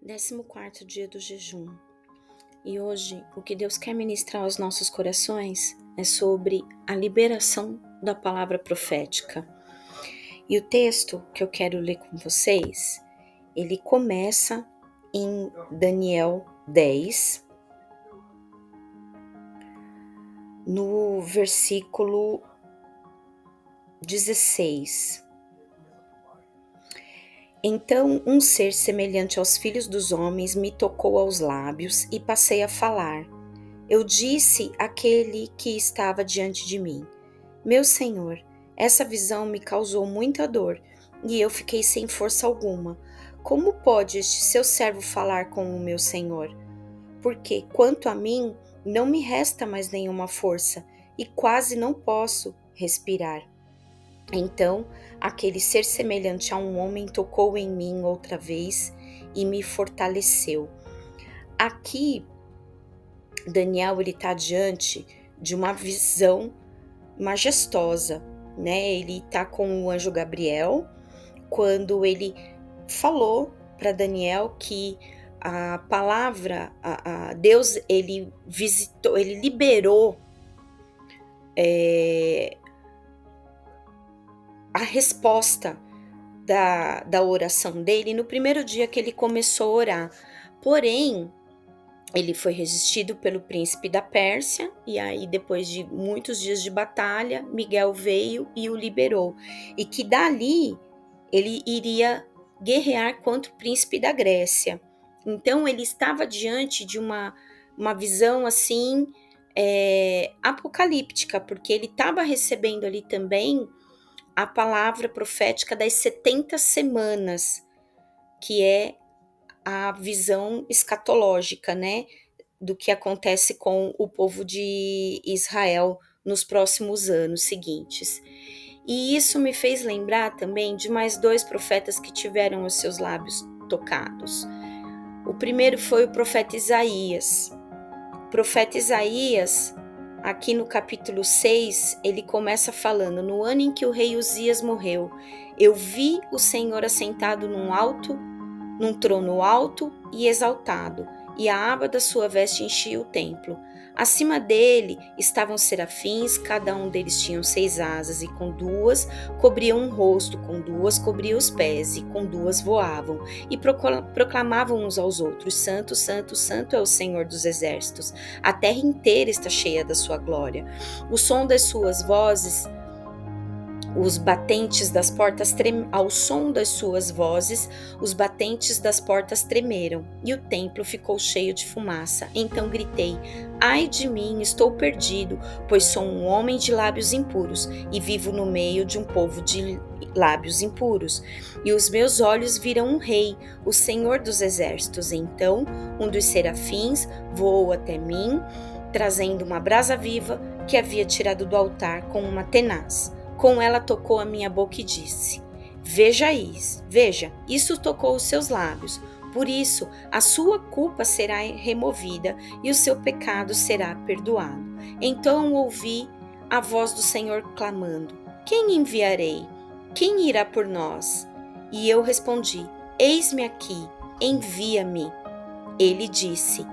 14º dia do jejum. E hoje o que Deus quer ministrar aos nossos corações é sobre a liberação da palavra profética. E o texto que eu quero ler com vocês, ele começa em Daniel 10, no versículo 16. Então um ser semelhante aos filhos dos homens me tocou aos lábios e passei a falar. Eu disse àquele que estava diante de mim: Meu Senhor, essa visão me causou muita dor e eu fiquei sem força alguma. Como pode este seu servo falar com o meu Senhor? Porque, quanto a mim, não me resta mais nenhuma força e quase não posso respirar. Então, aquele ser semelhante a um homem tocou em mim outra vez e me fortaleceu. Aqui, Daniel está diante de uma visão majestosa, né? Ele está com o anjo Gabriel, quando ele falou para Daniel que a palavra, Deus, ele visitou, ele liberou a resposta da oração dele no primeiro dia que ele começou a orar. Porém, ele foi resistido pelo príncipe da Pérsia, e aí depois de muitos dias de batalha, Miguel veio e o liberou. E que dali ele iria guerrear contra o príncipe da Grécia. Então ele estava diante de uma visão assim apocalíptica, porque ele estava recebendo ali também a palavra profética das 70 semanas, que é a visão escatológica, né, do que acontece com o povo de Israel nos próximos anos seguintes. E isso me fez lembrar também de mais 2 profetas que tiveram os seus lábios tocados. O primeiro foi o profeta Isaías. O profeta Isaías, aqui no capítulo 6, ele começa falando: no ano em que o rei Uzias morreu, eu vi o Senhor assentado num trono alto e exaltado, e a aba da sua veste enchia o templo. Acima dele estavam serafins, cada um deles tinha 6 asas, e com 2 cobriam o rosto, com 2 cobriam os pés, e com 2 voavam, e proclamavam uns aos outros: Santo, Santo, Santo é o Senhor dos exércitos, a terra inteira está cheia da sua glória. O som das suas vozes, os batentes das portas ao som das suas vozes, os batentes das portas tremeram, e o templo ficou cheio de fumaça. Então gritei: Ai de mim, estou perdido, pois sou um homem de lábios impuros, e vivo no meio de um povo de lábios impuros. E os meus olhos viram um rei, o Senhor dos exércitos. Então um dos serafins voou até mim, trazendo uma brasa viva que havia tirado do altar com uma tenaz. Com ela tocou a minha boca e disse: Veja, isso tocou os seus lábios. Por isso, a sua culpa será removida e o seu pecado será perdoado. Então ouvi a voz do Senhor clamando: Quem enviarei? Quem irá por nós? E eu respondi: Eis-me aqui, envia-me. Ele disse: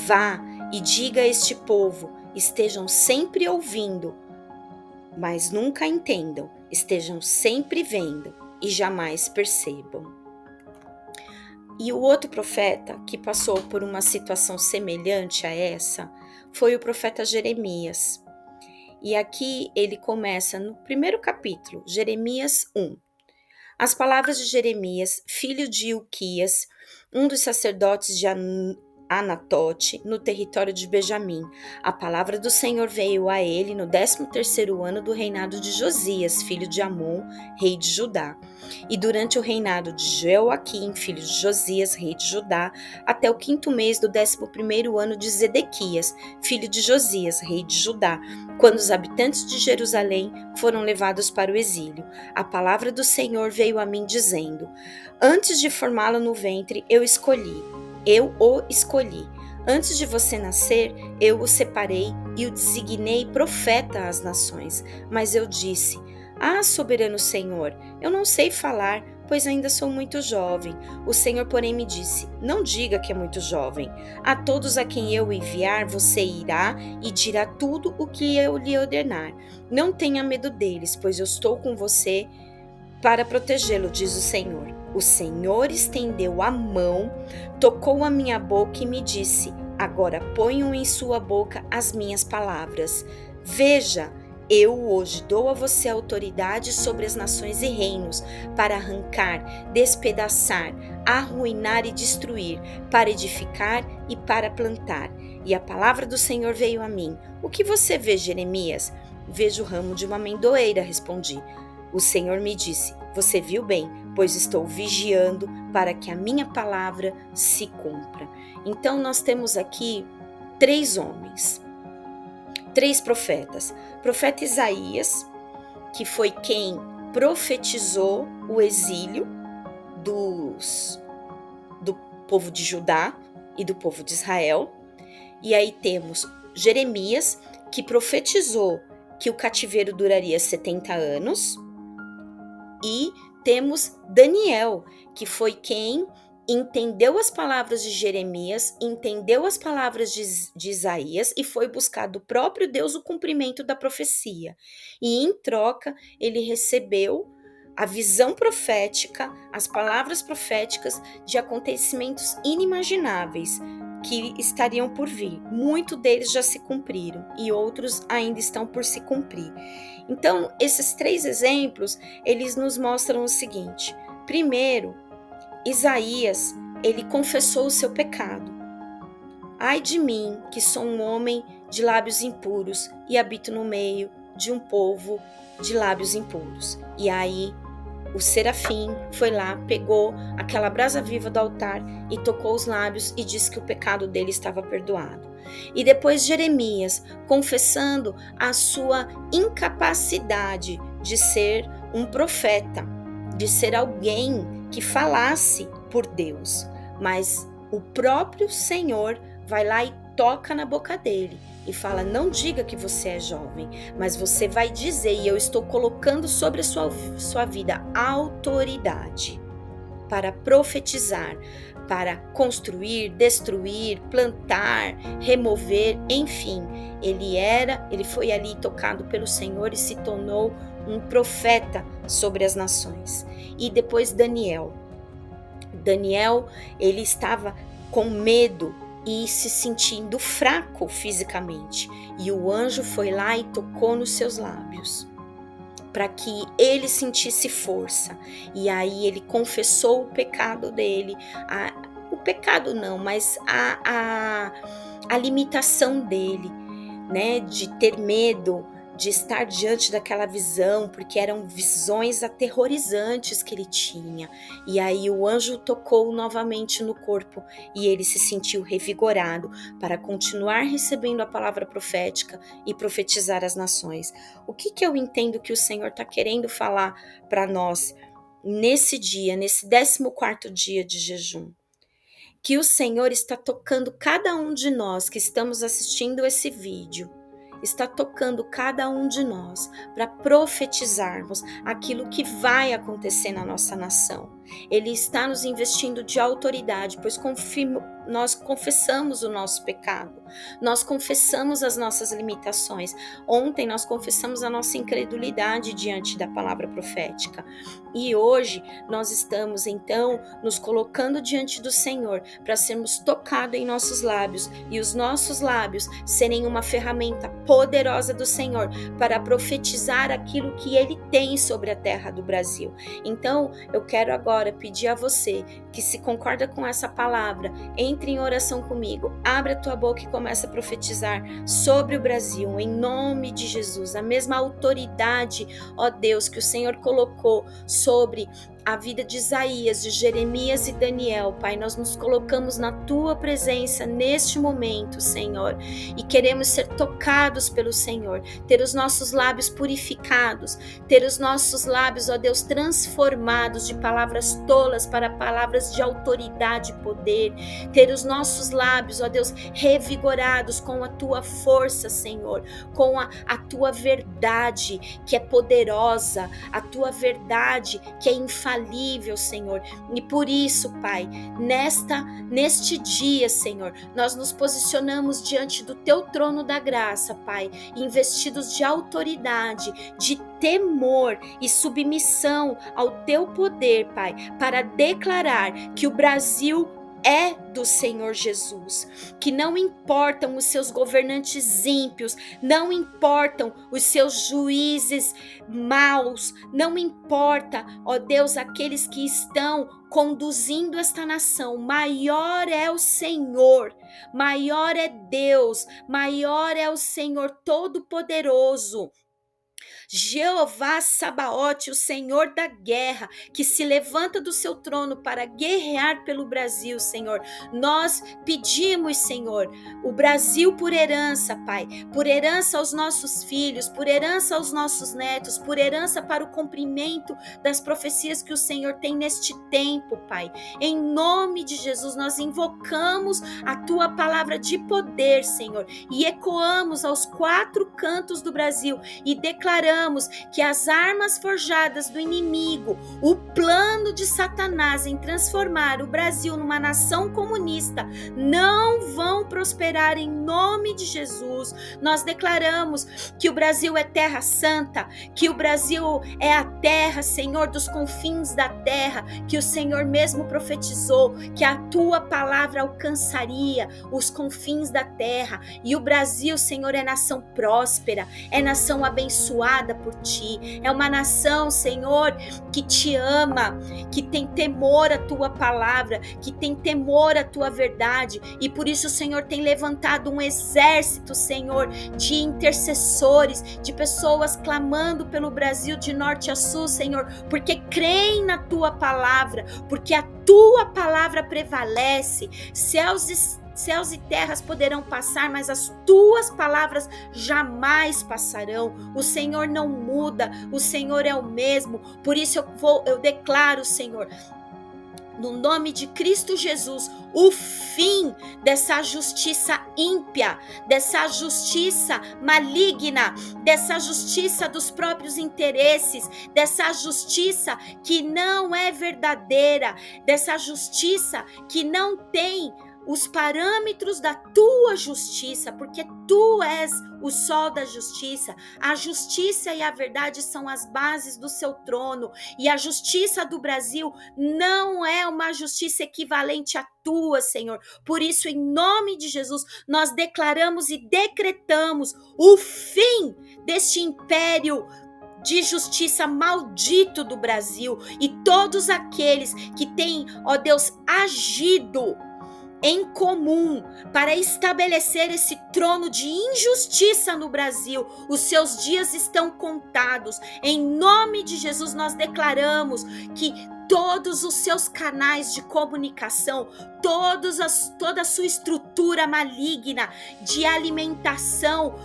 Vá e diga a este povo: estejam sempre ouvindo, mas nunca entendam, estejam sempre vendo e jamais percebam. E o outro profeta que passou por uma situação semelhante a essa foi o profeta Jeremias. E aqui ele começa no primeiro capítulo, Jeremias 1. As palavras de Jeremias, filho de Ilquias, um dos sacerdotes de Anatote, no território de Benjamim. A palavra do Senhor veio a ele no 13º ano do reinado de Josias, filho de Amon, rei de Judá, e durante o reinado de Joaquim, filho de Josias, rei de Judá, até o 5º mês do 11º ano de Zedequias, filho de Josias, rei de Judá, quando os habitantes de Jerusalém foram levados para o exílio. A palavra do Senhor veio a mim dizendo: Antes de formá-lo no ventre, eu o escolhi. Antes de você nascer, eu o separei e o designei profeta às nações. Mas eu disse: Ah, soberano Senhor, eu não sei falar, pois ainda sou muito jovem. O Senhor, porém, me disse: não diga que é muito jovem. A todos a quem eu enviar, você irá e dirá tudo o que eu lhe ordenar. Não tenha medo deles, pois eu estou com você para protegê-lo, diz o Senhor. O Senhor estendeu a mão, tocou a minha boca e me disse: agora ponham em sua boca as minhas palavras. Veja, eu hoje dou a você autoridade sobre as nações e reinos, para arrancar, despedaçar, arruinar e destruir, para edificar e para plantar. E a palavra do Senhor veio a mim. O que você vê, Jeremias? Vejo o ramo de uma amendoeira, respondi. O Senhor me disse: você viu bem, pois estou vigiando para que a minha palavra se cumpra. Então nós temos aqui 3 homens, 3 profetas. Profeta Isaías, que foi quem profetizou o exílio do povo de Judá e do povo de Israel. E aí temos Jeremias, que profetizou que o cativeiro duraria 70 anos. E temos Daniel, que foi quem entendeu as palavras de Jeremias, entendeu as palavras de Isaías e foi buscar do próprio Deus o cumprimento da profecia. E em troca, ele recebeu a visão profética, as palavras proféticas de acontecimentos inimagináveis que estariam por vir. Muitos deles já se cumpriram e outros ainda estão por se cumprir. Então, esses 3 exemplos, eles nos mostram o seguinte. Primeiro, Isaías, ele confessou o seu pecado. Ai de mim, que sou um homem de lábios impuros e habito no meio de um povo de lábios impuros. E aí, o serafim foi lá, pegou aquela brasa viva do altar e tocou os lábios e disse que o pecado dele estava perdoado. E depois Jeremias, confessando a sua incapacidade de ser um profeta, de ser alguém que falasse por Deus. Mas o próprio Senhor vai lá e toca na boca dele e fala: não diga que você é jovem, mas você vai dizer, e eu estou colocando sobre a sua vida autoridade para profetizar, para construir, destruir, plantar, remover, enfim. Ele foi ali tocado pelo Senhor e se tornou um profeta sobre as nações. E depois Daniel, ele estava com medo e se sentindo fraco fisicamente. E o anjo foi lá e tocou nos seus lábios, para que ele sentisse força. E aí ele confessou o pecado dele. O pecado não, mas a limitação dele, né? De ter medo, de estar diante daquela visão, porque eram visões aterrorizantes que ele tinha. E aí o anjo tocou novamente no corpo e ele se sentiu revigorado para continuar recebendo a palavra profética e profetizar as nações. O que eu entendo que o Senhor está querendo falar para nós nesse dia, nesse 14º dia de jejum? Que o Senhor está tocando cada um de nós que estamos assistindo esse vídeo, está tocando cada um de nós para profetizarmos aquilo que vai acontecer na nossa nação. Ele está nos investindo de autoridade, pois nós confessamos o nosso pecado, nós confessamos as nossas limitações. Ontem nós confessamos a nossa incredulidade diante da palavra profética. E hoje nós estamos então nos colocando diante do Senhor para sermos tocados em nossos lábios e os nossos lábios serem uma ferramenta poderosa do Senhor para profetizar aquilo que Ele tem sobre a terra do Brasil. Então eu quero agora pedir a você que se concorda com essa palavra, entre em oração comigo, abre a tua boca e começa a profetizar sobre o Brasil, em nome de Jesus, a mesma autoridade, ó Deus, que o Senhor colocou sobre a vida de Isaías, de Jeremias e Daniel. Pai, nós nos colocamos na tua presença neste momento, Senhor, e queremos ser tocados pelo Senhor, ter os nossos lábios purificados, ter os nossos lábios, ó Deus, transformados de palavras tolas para palavras de autoridade e poder, ter os nossos lábios, ó Deus, revigorados com a tua força, Senhor, com a tua verdade que é poderosa, a tua verdade que é infalível, infalível, Senhor. E por isso, Pai, neste dia, Senhor, nós nos posicionamos diante do Teu trono da graça, Pai, investidos de autoridade, de temor e submissão ao Teu poder, Pai, para declarar que o Brasil é do Senhor Jesus, que não importam os seus governantes ímpios, não importam os seus juízes maus, não importa, ó Deus, aqueles que estão conduzindo esta nação. Maior é o Senhor, maior é Deus, maior é o Senhor Todo-Poderoso, Jeová Sabaote, o Senhor da guerra, que se levanta do seu trono para guerrear pelo Brasil, Senhor. Nós pedimos, Senhor, o Brasil por herança, Pai, por herança aos nossos filhos, por herança aos nossos netos, por herança para o cumprimento das profecias que o Senhor tem neste tempo, Pai. Em nome de Jesus, nós invocamos a Tua palavra de poder, Senhor, e ecoamos aos 4 cantos do Brasil e declaramos que as armas forjadas do inimigo, o plano de Satanás em transformar o Brasil numa nação comunista, não vão prosperar em nome de Jesus. Nós declaramos que o Brasil é terra santa, que o Brasil é a terra, Senhor, dos confins da terra, que o Senhor mesmo profetizou que a Tua palavra alcançaria os confins da terra, e o Brasil, Senhor, é nação próspera, é nação abençoada por Ti, é uma nação, Senhor, que Te ama, que tem temor à Tua palavra, que tem temor à Tua verdade, e por isso o Senhor tem levantado um exército, Senhor, de intercessores, de pessoas clamando pelo Brasil de norte a sul, Senhor, porque creem na Tua palavra, porque a Tua palavra prevalece. Céus e terras poderão passar, mas as Tuas palavras jamais passarão. O Senhor não muda, o Senhor é o mesmo. Por isso eu declaro, Senhor, no nome de Cristo Jesus, o fim dessa justiça ímpia, dessa justiça maligna, dessa justiça dos próprios interesses, dessa justiça que não é verdadeira, dessa justiça que não tem os parâmetros da Tua justiça, porque Tu és o sol da justiça. A justiça e a verdade são as bases do Seu trono, e a justiça do Brasil não é uma justiça equivalente à Tua, Senhor. Por isso, em nome de Jesus, nós declaramos e decretamos o fim deste império de justiça maldito do Brasil, e todos aqueles que têm, ó Deus, agido em comum para estabelecer esse trono de injustiça no Brasil, os seus dias estão contados. Em nome de Jesus, nós declaramos que todos os seus canais de comunicação, toda a sua estrutura maligna de alimentação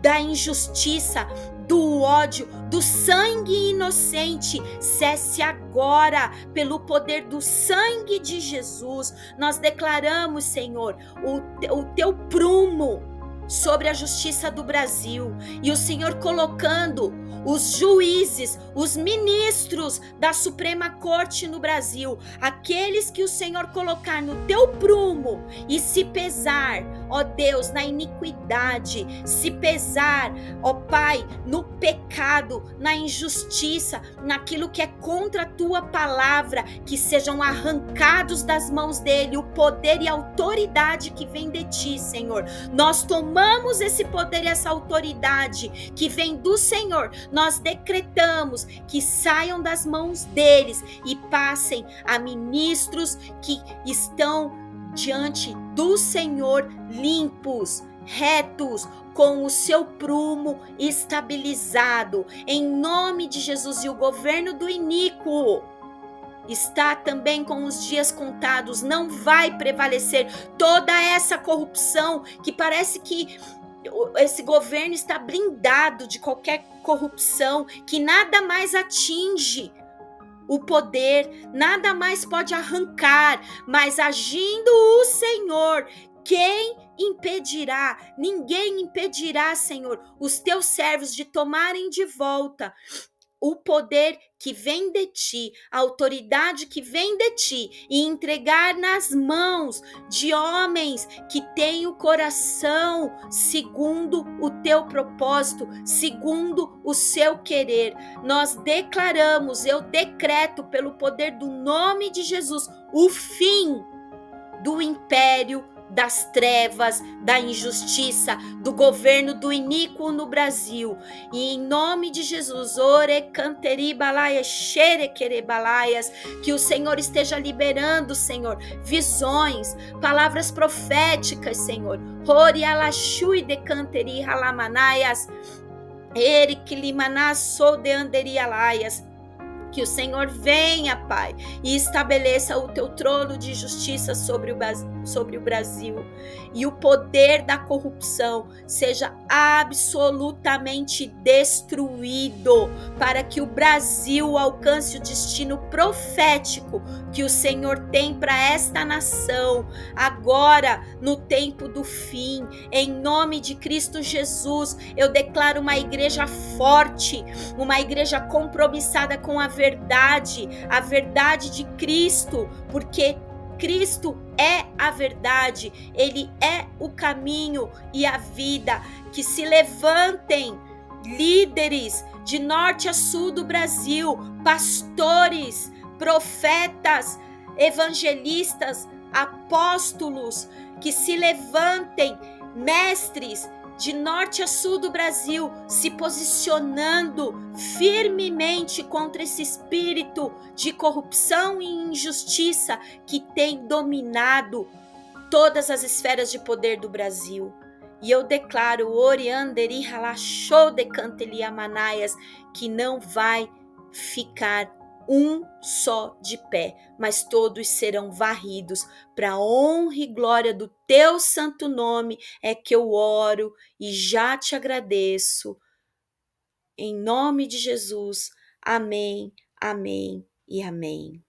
da injustiça, do ódio, do sangue inocente, cesse agora pelo poder do sangue de Jesus. Nós declaramos, Senhor, o Teu prumo sobre a justiça do Brasil, e o Senhor colocando os juízes, os ministros da Suprema Corte no Brasil, aqueles que o Senhor colocar no Teu prumo e se pesar, ó Deus, na iniquidade, se pesar, ó Pai, no pecado, na injustiça, naquilo que é contra a Tua palavra, que sejam arrancados das mãos dele o poder e a autoridade que vem de Ti, Senhor. Nós tomamos esse poder e essa autoridade que vem do Senhor, nós decretamos que saiam das mãos deles e passem a ministros que estão diante do Senhor limpos, retos, com o seu prumo estabilizado, em nome de Jesus. E o governo do iníquo está também com os dias contados, não vai prevalecer toda essa corrupção que parece que esse governo está blindado de qualquer corrupção, que nada mais atinge o poder, nada mais pode arrancar, mas agindo o Senhor, quem impedirá? Ninguém impedirá, Senhor, os Teus servos de tomarem de volta o poder que vem de ti, a autoridade que vem de ti, e entregar nas mãos de homens que têm o coração segundo o teu propósito, segundo o seu querer. Nós declaramos, eu decreto pelo poder do nome de Jesus, o fim do império das trevas, da injustiça, do governo do iníquo no Brasil. E em nome de Jesus, ore canteri balaia, xere balaias, que o Senhor esteja liberando, Senhor, visões, palavras proféticas, Senhor. Ori alashui de canteri halamanaias, eric limanas sou de anderi alaias. Que o Senhor venha, Pai, e estabeleça o teu trono de justiça sobre o Brasil. E o poder da corrupção seja absolutamente destruído, para que o Brasil alcance o destino profético que o Senhor tem para esta nação, agora, no tempo do fim. Em nome de Cristo Jesus, eu declaro uma igreja forte, uma igreja compromissada com a verdade de Cristo, porque Cristo é a verdade, Ele é o caminho e a vida. Que se levantem líderes de norte a sul do Brasil, pastores, profetas, evangelistas, apóstolos, que se levantem mestres de norte a sul do Brasil, se posicionando firmemente contra esse espírito de corrupção e injustiça que tem dominado todas as esferas de poder do Brasil. E eu declaro, Orianderi Halachou de Canteliamanaias, que não vai ficar um só de pé, mas todos serão varridos. Para a honra e glória do teu santo nome é que eu oro e já te agradeço. Em nome de Jesus, amém, amém e amém.